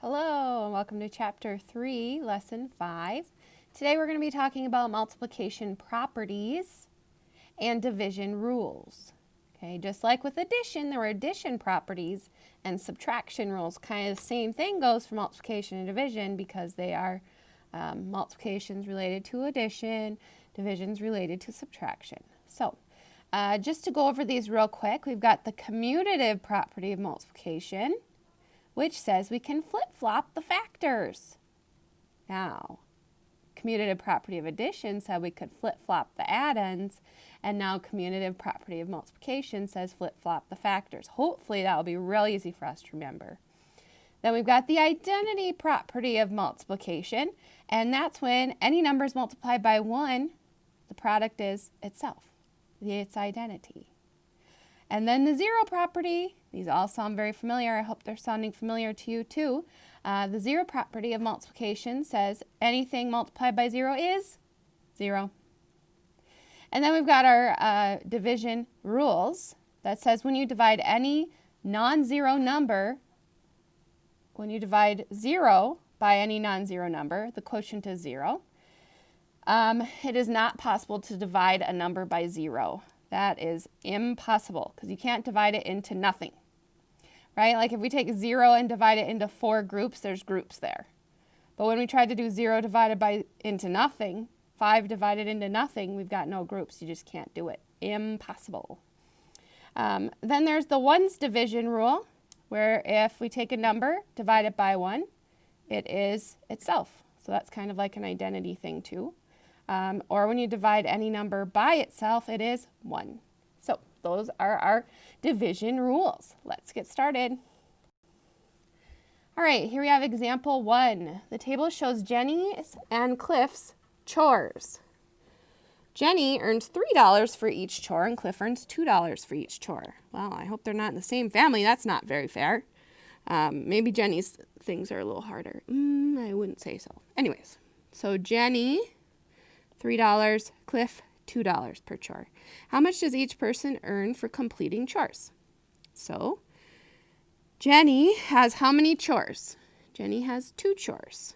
Hello, and welcome to Chapter 3, Lesson 5. Today we're going to be talking about multiplication properties and division rules. Okay, just like with addition, there were addition properties and subtraction rules. Kind of the same thing goes for multiplication and division because they are multiplications related to addition, divisions related to subtraction. So, just to go over these real quick, we've got the commutative property of multiplication, which says we can flip-flop the factors. Now, commutative property of addition said we could flip-flop the addends, and now commutative property of multiplication says flip-flop the factors. Hopefully that will be real easy for us to remember. Then we've got the identity property of multiplication, and that's when any number is multiplied by 1, the product is itself, its identity. And then the zero property, these all sound very familiar. I hope they're sounding familiar to you too. The zero property of multiplication says anything multiplied by 0 is 0. And then we've got our division rules that says when you divide any non-zero number, when you divide 0 by any non-zero number, the quotient is 0. It is not possible to divide a number by 0. That is impossible because you can't divide it into nothing, right? Like if we take 0 and divide it into 4 groups, there's groups there. But when we try to do 0 divided into nothing, 5 divided into nothing, we've got no groups. You just can't do it. Impossible. Then there's the ones division rule, where if we take a number, divide it by 1, it is itself. So that's kind of like an identity thing too. Or when you divide any number by itself, it is 1. So those are our division rules. Let's get started. All right, here we have example 1. The table shows Jenny's and Cliff's chores. Jenny earns $3 for each chore and Cliff earns $2 for each chore. Well, I hope they're not in the same family. That's not very fair. Maybe Jenny's things are a little harder. I wouldn't say so. Anyways, so Jenny, $3, Cliff, $2 per chore. How much does each person earn for completing chores? So, Jenny has how many chores? Jenny has 2 chores.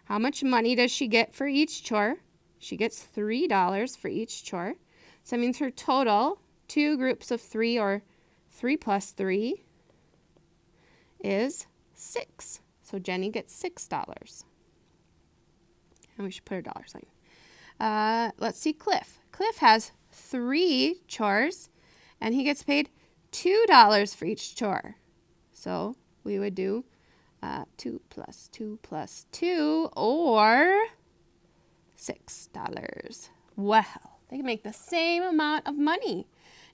How much money does she get for each chore? She gets $3 for each chore. So that means her total, 2 groups of 3 or 3 plus 3 is 6. So Jenny gets $6. And we should put a dollar sign. Let's see Cliff. Cliff has 3 chores, and he gets paid $2 for each chore. So we would do 2 plus 2 plus 2, or $6. Well, they can make the same amount of money.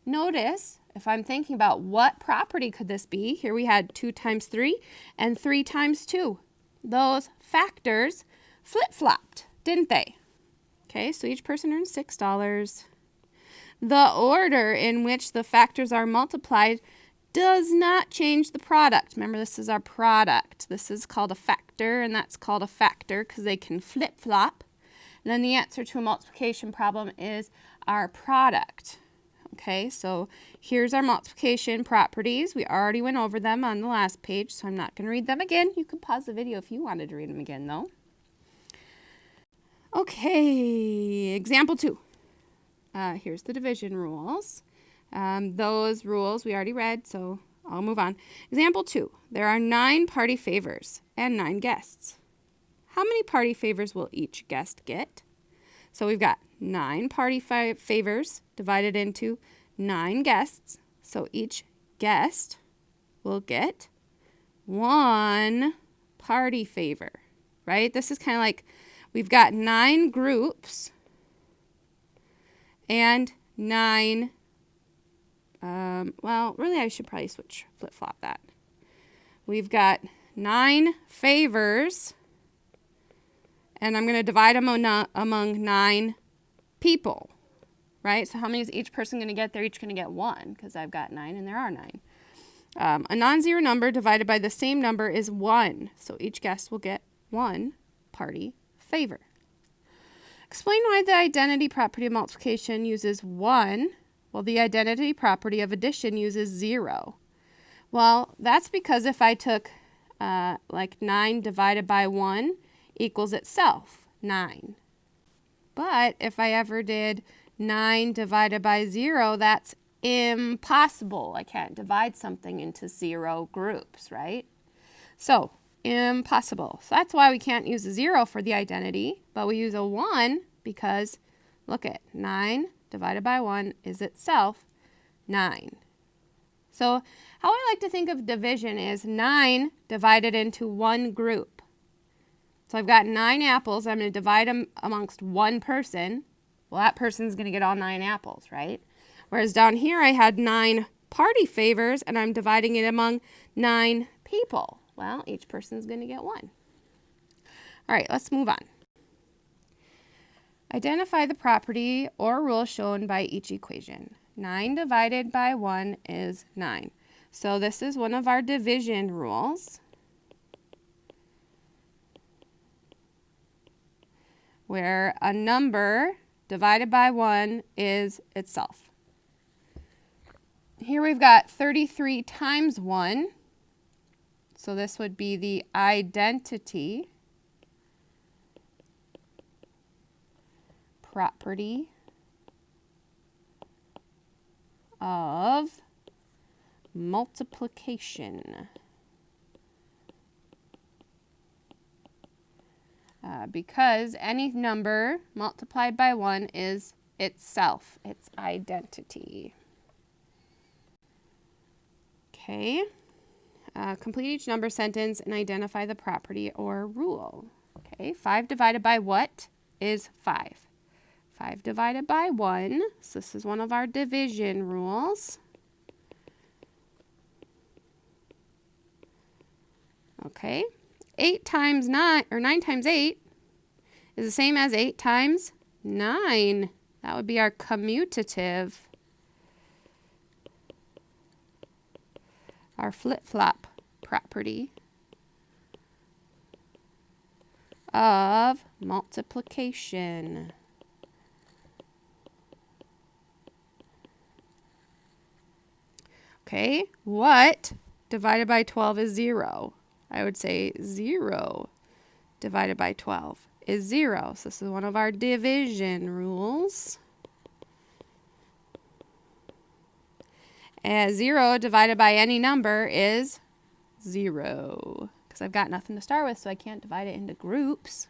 Notice, if I'm thinking about what property could this be, here we had 2 times 3 and 3 times 2. Those factors flip-flopped, didn't they? Okay, so each person earns $6. The order in which the factors are multiplied does not change the product. Remember, this is our product. This is called a factor, and that's called a factor because they can flip-flop. And then the answer to a multiplication problem is our product. Okay, so here's our multiplication properties. We already went over them on the last page, so I'm not going to read them again. You can pause the video if you wanted to read them again, though. Okay, example 2. Here's the division rules. Those rules we already read, so I'll move on. Example 2. There are 9 party favors and 9 guests. How many party favors will each guest get? So we've got 9 party favors divided into 9 guests. So each guest will get 1 party favor, right? This is kind of like we've got 9 groups and 9, well, really I should probably flip-flop that. We've got 9 favors, and I'm going to divide them among 9 people, right? So how many is each person going to get? They're each going to get 1 because I've got 9 and there are 9. A non-zero number divided by the same number is 1. So each guest will get 1 party favor. Explain why the identity property of multiplication uses 1 while the identity property of addition uses 0. Well, that's because if I took like 9 divided by 1 equals itself, 9. But if I ever did 9 divided by 0, that's impossible. I can't divide something into 0 groups, right? So, impossible. So that's why we can't use a 0 for the identity, but we use a 1 because, look at 9 divided by 1 is itself 9. So how I like to think of division is 9 divided into one group. So I've got 9 apples. I'm going to divide them amongst one person. Well, that person's going to get all 9 apples, right? Whereas down here I had 9 party favors, and I'm dividing it among 9 people. Well, each person's going to get 1. All right, let's move on. Identify the property or rule shown by each equation. 9 divided by 1 is 9. So this is one of our division rules, where a number divided by 1 is itself. Here we've got 33 times 1. So this would be the identity property of multiplication. Because any number multiplied by 1 is itself, its identity. Okay. Complete each number sentence and identify the property or rule. Okay, 5 divided by what is 5? 5 divided by 1, so this is one of our division rules. Okay, 8 times 9, or 9 times 8 is the same as 8 times 9. That would be our commutative, our flip-flop property of multiplication. Okay, what divided by 12 is 0? I would say 0 divided by 12 is 0. So this is one of our division rules. And 0 divided by any number is 0. Because I've got nothing to start with, so I can't divide it into groups.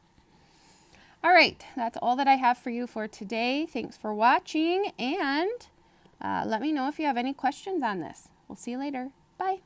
All right, that's all that I have for you for today. Thanks for watching, and let me know if you have any questions on this. We'll see you later. Bye.